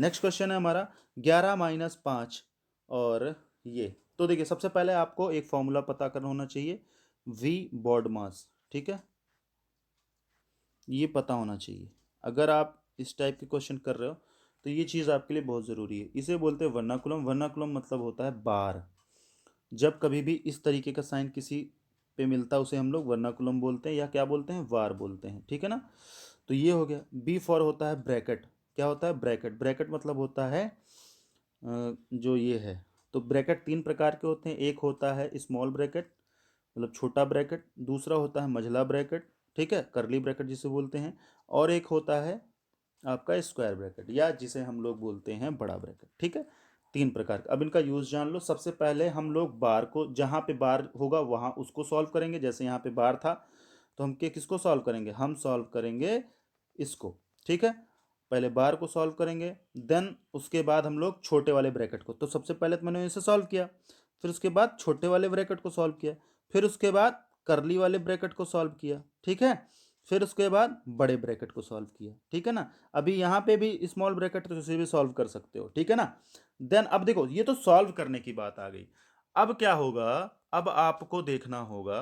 Next question है हमारा 11-5 और ये। तो देखिए सबसे पहले आपको एक फॉर्मूला पता करना होना चाहिए, v बॉड मास, ठीक है, ये पता होना चाहिए। अगर आप इस टाइप के क्वेश्चन कर रहे हो तो ये चीज़ आपके लिए बहुत ज़रूरी है। इसे बोलते हैं वर्नाकुलम। वर्नाकुलम मतलब होता है बार। जब कभी भी इस तरीके का साइन किसी पे मिलता है उसे हम लोग वर्नाकुलम बोलते हैं या क्या बोलते हैं, वार बोलते हैं, ठीक है ना। तो ये हो गया। बी फॉर होता है ब्रैकेट। क्या होता है, ब्रैकेट। ब्रैकेट मतलब होता है जो ये है। तो ब्रैकेट तीन प्रकार के होते हैं। एक होता है स्मॉल ब्रैकेट मतलब छोटा ब्रैकेट, दूसरा होता है मझला ब्रैकेट, ठीक है, करली ब्रैकेट जिसे बोलते हैं, और एक होता है आपका स्क्वायर ब्रैकेट या जिसे हम लोग बोलते हैं बड़ा ब्रैकेट, ठीक है। तीन प्रकार का। अब इनका यूज जान लो। सबसे पहले हम लोग बार को, जहाँ पे बार होगा वहाँ उसको सॉल्व करेंगे। जैसे यहाँ पे बार था तो हम किसको सॉल्व करेंगे, हम सॉल्व करेंगे इसको, ठीक है। पहले बार को सॉल्व करेंगे, देन उसके बाद हम लोग छोटे वाले ब्रैकेट को। तो सबसे पहले तो मैंने इसे सॉल्व किया, फिर उसके बाद छोटे वाले ब्रैकेट को सॉल्व किया, फिर उसके बाद करली वाले ब्रैकेट को सॉल्व किया, ठीक है, फिर उसके बाद बड़े ब्रैकेट को सॉल्व किया, ठीक है ना। अभी यहाँ पे भी स्मॉल ब्रैकेट तो इसे भी सॉल्व कर सकते हो, ठीक है ना। देन अब देखो ये तो सॉल्व करने की बात आ गई। अब क्या होगा, अब आपको देखना होगा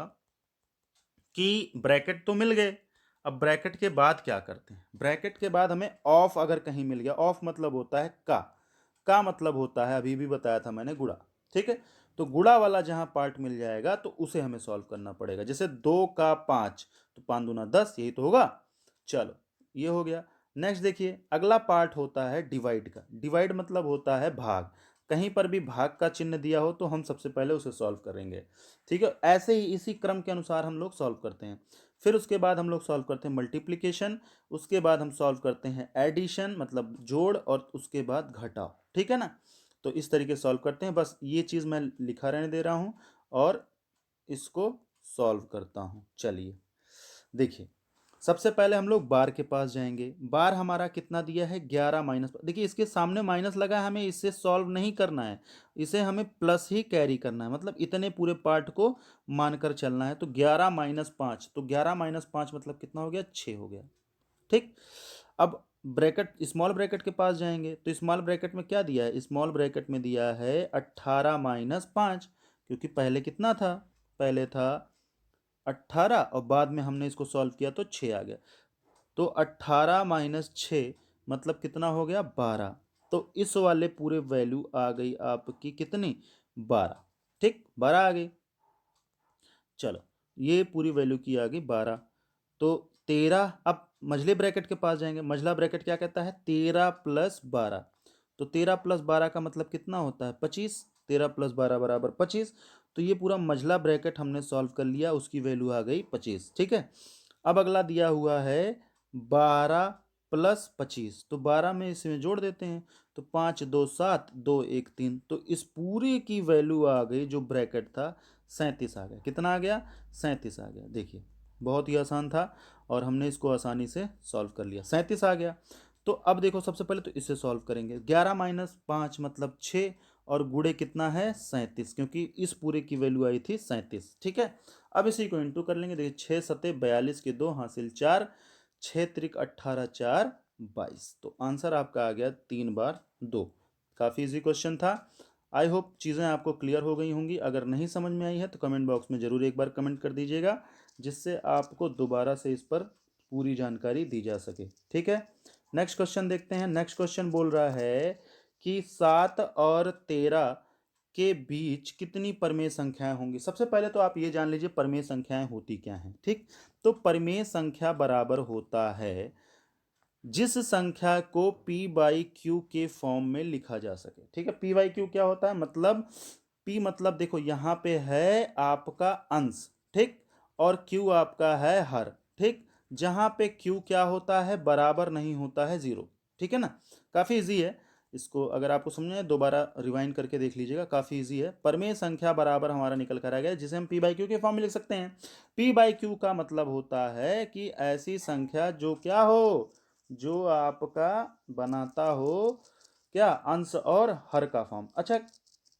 कि ब्रैकेट तो मिल गए। अब ब्रैकेट के बाद क्या करते हैं, ब्रैकेट के बाद हमें ऑफ अगर कहीं मिल गया, ऑफ मतलब होता है का मतलब होता है, अभी भी बताया था मैंने, गुणा, ठीक है। तो गुणा वाला जहां पार्ट मिल जाएगा तो उसे हमें सॉल्व करना पड़ेगा। जैसे 2 का 5, तो 5 दूना 10, यही तो होगा। चलो ये हो गया। नेक्स्ट देखिए अगला पार्ट होता है डिवाइड का। डिवाइड मतलब होता है भाग। कहीं पर भी भाग का चिन्ह दिया हो तो हम सबसे पहले उसे सॉल्व करेंगे, ठीक है। ऐसे ही इसी क्रम के अनुसार हम लोग सॉल्व करते हैं। फिर उसके बाद हम लोग सॉल्व करते हैं मल्टीप्लिकेशन, उसके बाद हम सॉल्व करते हैं एडिशन मतलब जोड़, और उसके बाद घटाव, ठीक है ना। तो इस तरीके से सॉल्व करते हैं। बस ये चीज़ मैं लिखा रहने दे रहा हूँ और इसको सॉल्व करता हूँ। चलिए देखिए सबसे पहले हम लोग बार के पास जाएंगे। बार हमारा कितना दिया है, 11 - देखिए इसके सामने माइनस लगा है, हमें इससे सॉल्व नहीं करना है, इसे हमें प्लस ही कैरी करना है, मतलब इतने पूरे पार्ट को मानकर चलना है। तो 11-5, तो 11-5 मतलब कितना हो गया, 6 हो गया, ठीक। अब ब्रैकेट, स्मॉल ब्रैकेट के पास जाएंगे तो स्मॉल ब्रैकेट में क्या दिया है, स्मॉल ब्रैकेट में दिया है 18-5, क्योंकि पहले कितना था, पहले था 18 और बाद में हमने इसको सॉल्व किया तो 6 आ गया। तो 18 - 6 मतलब कितना हो गया, 12। तो इस वाले पूरे वैल्यू आ गई आपकी कितनी, 12, ठीक, 12 आ गई। चलो ये पूरी वैल्यू की आ गई 12। तो 13, अब मझले ब्रैकेट के पास जाएंगे। मझला ब्रैकेट क्या कहता है, 13+12। तो 13+12 का मतलब कितना होता है, 25। 13+12 बराबर 25। तो ये पूरा मझला ब्रैकेट हमने सॉल्व कर लिया, उसकी वैल्यू आ गई 25, ठीक है। अब अगला दिया हुआ है 12+25, तो 12 में इसमें जोड़ देते हैं। तो 5 - 2 - 7, 2 - 1 - 3, तो इस पूरे की वैल्यू आ गई, जो ब्रैकेट था 37 आ गया। कितना आ गया, 37 आ गया। देखिए बहुत ही आसान था और हमने इसको आसानी से सॉल्व कर लिया, 37 आ गया। तो अब देखो सबसे पहले तो इसे सॉल्व करेंगे। 11-5 मतलब 6 और गुणे कितना है, 37, क्योंकि इस पूरे की वैल्यू आई थी 37, ठीक है। अब इसी को इंटू कर लेंगे। देखिए 6 सते 42 के 2 हासिल 4, 6 त्रिक 18, 4 22। तो आंसर आपका आ गया 3/2। काफ़ी इजी क्वेश्चन था। आई होप चीज़ें आपको क्लियर हो गई होंगी। अगर नहीं समझ में आई है तो कमेंट बॉक्स में ज़रूर एक बार कमेंट कर दीजिएगा, जिससे आपको दोबारा से इस पर पूरी जानकारी दी जा सके, ठीक है। नेक्स्ट क्वेश्चन देखते हैं। नेक्स्ट क्वेश्चन बोल रहा है कि 7 और 13 के बीच कितनी परमेय संख्याएं होंगी। सबसे पहले तो आप ये जान लीजिए परमेय संख्याएं होती क्या हैं, ठीक। तो परमेय संख्या बराबर होता है जिस संख्या को p/q के फॉर्म में लिखा जा सके, ठीक है। p/q क्या होता है, मतलब p मतलब देखो यहाँ पे है आपका अंश, ठीक, और q आपका है हर, ठीक। जहाँ पे q क्या होता है, बराबर नहीं होता है 0, ठीक है ना। काफ़ी इजी है। इसको अगर आपको समझना है दोबारा रिवाइंड करके देख लीजिएगा, काफ़ी इजी है। परमेय संख्या बराबर हमारा निकल कर आ गया, जिसे हम p/q के फॉर्म में लिख सकते हैं। p/q का मतलब होता है कि ऐसी संख्या जो क्या हो, जो आपका बनाता हो क्या, अंश और हर का फॉर्म। अच्छा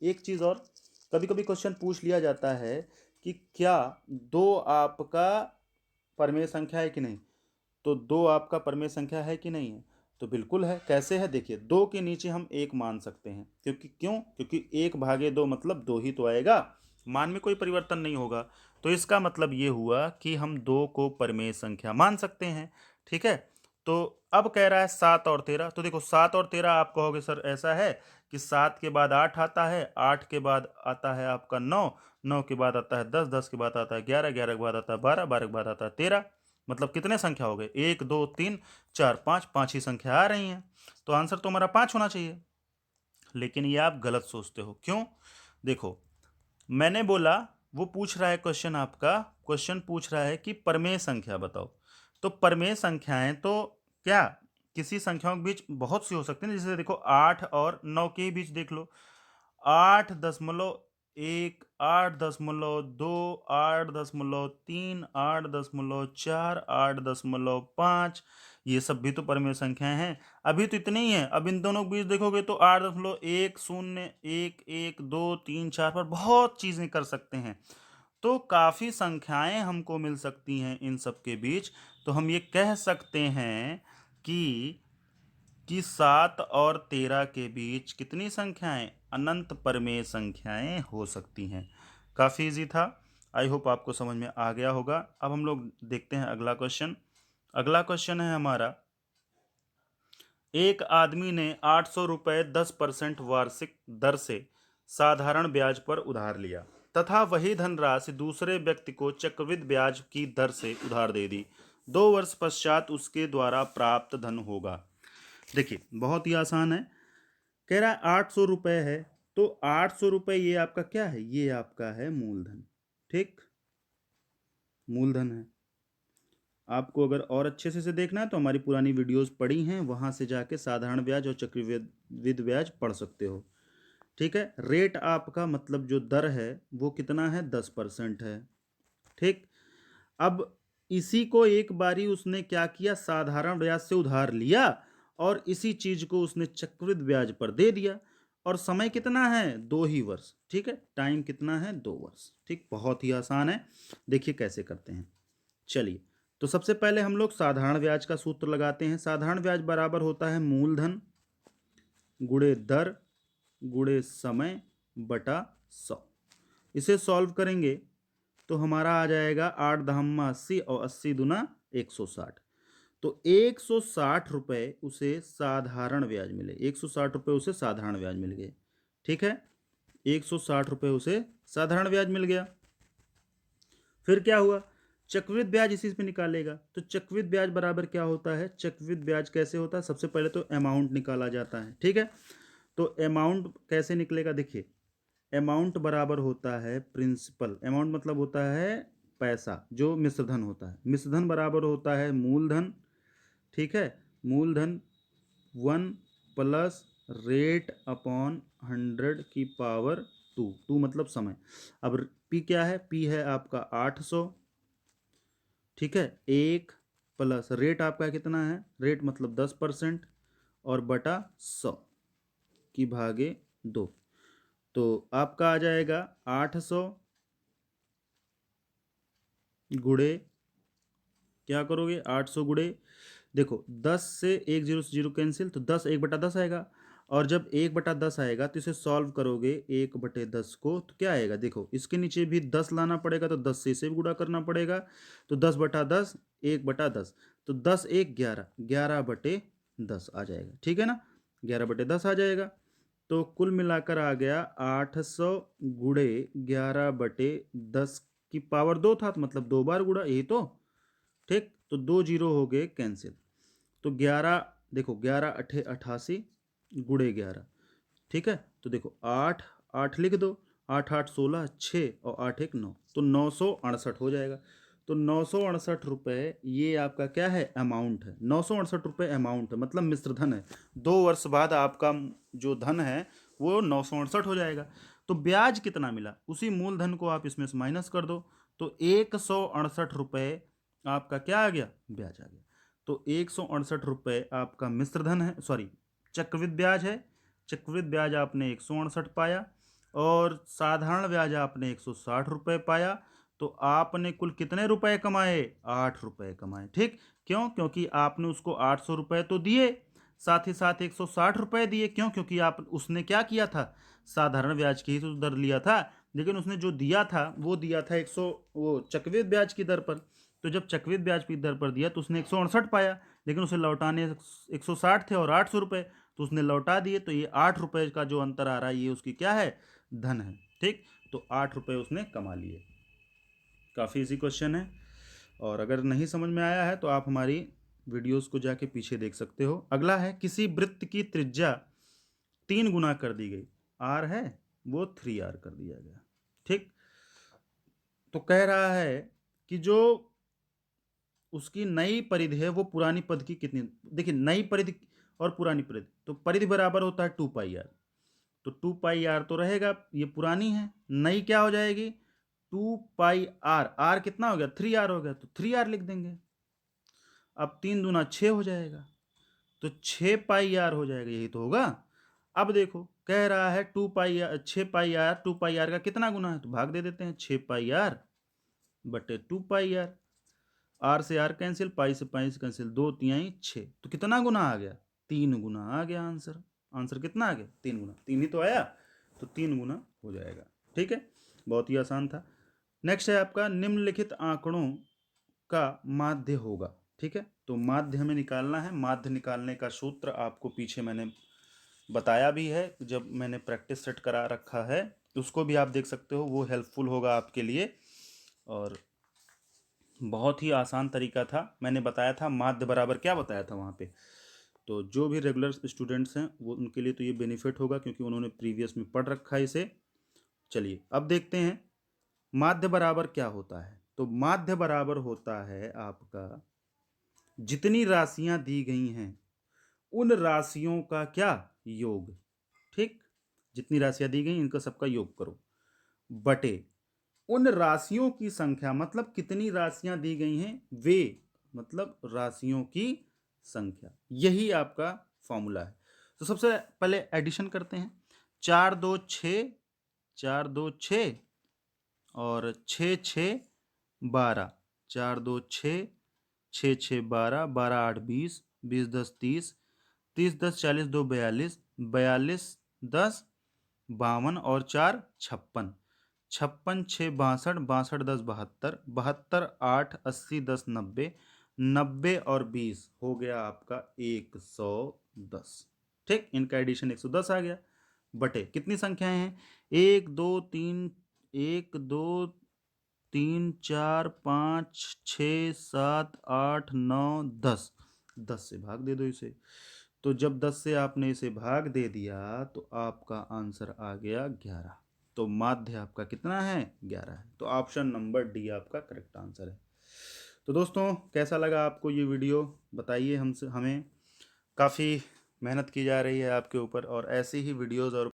एक चीज़ और, कभी कभी क्वेश्चन पूछ लिया जाता है कि क्या 2 आपका परमेय संख्या है कि नहीं। तो 2 आपका परमेय संख्या है कि नहीं है। तो बिल्कुल है। कैसे है देखिए, 2 के नीचे हम 1 मान सकते हैं, क्योंकि 1/2 मतलब 2 ही तो आएगा, मान में कोई परिवर्तन नहीं होगा। तो इसका मतलब ये हुआ कि हम 2 को परिमेय संख्या मान सकते हैं। ठीक है, तो अब कह रहा है 7 और 13। तो देखो 7 और 13 आप कहोगे सर ऐसा है कि 7 के बाद 8 आता है, 8 के बाद आता है आपका 9, 9 के बाद आता है 10, 10 के बाद आता है 11, 11 के बाद आता है 12, 12 के बाद आता है 13। मतलब कितने संख्या हो गए, 1 2 3 4 5, 5 ही संख्या आ रही हैं। तो आंसर तो हमारा 5 होना चाहिए। लेकिन ये आप गलत सोचते हो। क्यों? देखो, मैंने बोला, वो पूछ रहा है क्वेश्चन, आपका क्वेश्चन पूछ रहा है कि परमेय संख्या बताओ। तो परमेय संख्याएं तो क्या किसी संख्याओं के बीच बहुत सी हो सकती है, जैसे देखो 8 और 9 के बीच देख लो, 8.1, 8.2, 8.3, 8.4, 8.5, ये सब भी तो परमेय संख्याएं हैं। अभी तो इतनी ही है, अब इन दोनों के बीच देखोगे तो 8.1, 0, 1, 1, 2, 3, 4 पर बहुत चीजें कर सकते हैं। तो काफी संख्याएं हमको मिल सकती हैं इन सब के बीच। तो हम ये कह सकते हैं कि 7 और 13 के बीच कितनी संख्याएं, अनंत परमेय संख्याएं हो सकती हैं। काफ़ी इजी था। आई होप आपको समझ में आ गया होगा। अब हम लोग देखते हैं अगला क्वेश्चन। अगला क्वेश्चन है हमारा, एक आदमी ने 800 रुपये 10% वार्षिक दर से साधारण ब्याज पर उधार लिया तथा वही धनराशि दूसरे व्यक्ति को चक्रवृद्धि ब्याज की दर से उधार दे दी। 2 वर्ष पश्चात उसके द्वारा प्राप्त धन होगा। देखिए बहुत ही आसान है। कह रहा है 800 रुपये है, तो 800 रुपये ये आपका क्या है, ये आपका है मूलधन। ठीक, मूलधन है। आपको अगर और अच्छे से देखना है तो हमारी पुरानी वीडियोस पड़ी हैं, वहां से जाके साधारण ब्याज और चक्रवृद्धि ब्याज पढ़ सकते हो। ठीक है, रेट आपका मतलब जो दर है वो कितना है, 10% है। ठीक, अब इसी को एक बारी उसने क्या किया, साधारण ब्याज से उधार लिया और इसी चीज को उसने चक्रवृद्धि ब्याज पर दे दिया। और समय कितना है, 2 ही वर्ष। ठीक है, टाइम कितना है, 2 वर्ष। ठीक, बहुत ही आसान है। देखिए कैसे करते हैं। चलिए, तो सबसे पहले हम लोग साधारण ब्याज का सूत्र लगाते हैं। साधारण ब्याज बराबर होता है मूलधन गुणे दर गुणे समय बटा 100। इसे सॉल्व करेंगे तो हमारा आ जाएगा 8 × 10 = 80 और 80 × 160। तो 160 रुपये उसे साधारण ब्याज मिले, 160 रुपये उसे साधारण ब्याज मिल गए। ठीक है, 160 रुपये उसे साधारण ब्याज मिल गया। फिर क्या हुआ, चक्रवृद्धि ब्याज इसी पे निकालेगा। तो चक्रवृद्धि ब्याज बराबर क्या होता है, चक्रवृद्धि ब्याज कैसे होता है, सबसे पहले तो अमाउंट निकाला जाता है। ठीक है, तो अमाउंट कैसे निकलेगा, देखिए अमाउंट बराबर होता है प्रिंसिपल। अमाउंट मतलब होता है पैसा, जो मिश्रधन होता है। मिश्रधन बराबर होता है मूलधन। ठीक है, मूलधन 1 प्लस रेट अपॉन 100 की पावर 2। 2 मतलब समय। अब पी क्या है, पी है आपका 800। ठीक है, 1 प्लस रेट आपका कितना है, रेट मतलब 10% और बटा 100 की भागे 2। तो आपका आ जाएगा 800 गुणे, क्या करोगे, 800 गुणे, देखो 10 से 1 0 से 0 कैंसिल, तो 10 1/10 आएगा। और जब 1/10 आएगा तो इसे सॉल्व करोगे 1/10 को, तो क्या आएगा, देखो इसके नीचे भी 10 लाना पड़ेगा, तो 10 से इसे भी गुणा करना पड़ेगा। तो 10/10 1/10, तो 10 1 11, 11/10 आ जाएगा। ठीक है ना, 11/10 आ जाएगा। तो कुल मिलाकर आ गया 800 गुणे 11/10 की पावर 2 था, तो मतलब 2 बार गुणा, यही तो। ठीक, तो 2 जीरो हो गए कैंसिल। तो 11, देखो 11 अठे 88 गुणे 11। ठीक है, तो देखो 8 8 लिख दो, 8 8 16 6 और 8 1 9, तो 968 हो जाएगा। तो 968 रुपये ये आपका क्या है, अमाउंट है। 968 रुपये अमाउंट है, मतलब मिश्रधन है। 2 वर्ष बाद आपका जो धन है वो 968 हो जाएगा। तो ब्याज कितना मिला, उसी मूलधन को आप इसमें से माइनस कर दो, तो 168 रुपये आपका क्या आ गया, ब्याज आ गया। तो 168 रुपये आपका मिश्रधन है, सॉरी चक्रवृद्धि ब्याज है। चक्रवृद्धि ब्याज आपने 168 पाया और साधारण ब्याज आपने 160 रुपये पाया। तो आपने कुल कितने रुपए कमाए, 8 रुपये कमाए। ठीक, क्यों, क्योंकि आपने उसको 800 रुपये तो दिए, साथ ही साथ 160 रुपये दिए। क्यों? क्योंकि आप उसने क्या किया था, साधारण ब्याज की ही तो दर लिया था, लेकिन उसने जो दिया था वो दिया था 100 वो चक्रवृद्धि ब्याज की दर पर। तो जब चक्रवृद्धि ब्याज की दर पर दिया तो उसने 168 पाया, लेकिन उसे लौटाने 160 थे और 800 रुपये, तो उसने लौटा दिए। तो ये 8 रुपये का जो अंतर आ रहा है ये उसकी क्या है, धन है। ठीक, तो 8 रुपये उसने कमा लिए। काफ़ी इजी क्वेश्चन है, और अगर नहीं समझ में आया है तो आप हमारी वीडियोस को जाके पीछे देख सकते हो। अगला है, किसी वृत्त की त्रिज्या 3 गुना कर दी गई, आर है वो 3r कर दिया गया। ठीक, तो कह रहा है कि जो उसकी नई परिधि है वो पुरानी पद की कितनी। देखिए, नई परिधि और पुरानी परिधि, तो परिधि बराबर होता है 2πr, तो 2πr तो रहेगा, ये पुरानी है। नई क्या हो जाएगी, 2πr, r कितना हो गया, 3r हो गया, तो 3r लिख देंगे। अब 3 दूना 6 हो जाएगा, तो 6πr हो जाएगा, यही तो होगा। अब देखो, कह रहा है 2πr 6πr, 2πr का कितना गुना है, तो भाग दे देते हैं, 6πr बटे 2πr, आर से आर कैंसिल, पाई से पाई से कैंसिल, 2 तिहाई 6, तो कितना गुना आ गया, 3 गुना आ गया आंसर। आंसर कितना आ गया, 3 गुना, 3 ही तो आया, तो 3 गुना हो जाएगा। ठीक है, बहुत ही आसान था। नेक्स्ट है आपका, निम्नलिखित आंकड़ों का माध्य होगा। ठीक है, तो माध्य हमें निकालना है। माध्य निकालने का सूत्र आपको पीछे मैंने बताया भी है, जब मैंने प्रैक्टिस सेट करा रखा है, उसको भी आप देख सकते हो, वो हेल्पफुल होगा आपके लिए। और बहुत ही आसान तरीका था, मैंने बताया था माध्य बराबर क्या बताया था वहाँ पे, तो जो भी रेगुलर स्टूडेंट्स हैं वो उनके लिए तो ये बेनिफिट होगा, क्योंकि उन्होंने प्रीवियस में पढ़ रखा है इसे। चलिए अब देखते हैं माध्य बराबर क्या होता है। तो माध्य बराबर होता है आपका, जितनी राशियां दी गई हैं उन राशियों का क्या, योग। ठीक, जितनी राशियां दी गई इनका सबका योग करो, बटे उन राशियों की संख्या, मतलब कितनी राशियां दी गई हैं वे, मतलब राशियों की संख्या, यही आपका फॉर्मूला है। तो सबसे पहले एडिशन करते हैं, 4 2 6, 4 2 6 और 6 6 12, 4 2 6, 6 6 12, 12 8 20, 20 10 30, 30 10 40, 2 42, 42 10 52 और 4 56, 56 6 62, 62 10 72, 72 8 80 10 90, 90 और 20 हो गया आपका 110। ठीक, इनका एडिशन 110 आ गया, बटे कितनी संख्याएं हैं, 1 2 3, 1 2 3 4 5 6 7 8 9 10, 10 से भाग दे दो इसे। तो जब 10 से आपने इसे भाग दे दिया तो आपका आंसर आ गया 11। तो माध्य आपका कितना है, 11 है। तो ऑप्शन नंबर डी आपका करेक्ट आंसर है। तो दोस्तों, कैसा लगा आपको ये वीडियो, बताइए हमसे। हमें काफ़ी मेहनत की जा रही है आपके ऊपर, और ऐसी ही वीडियोज़ और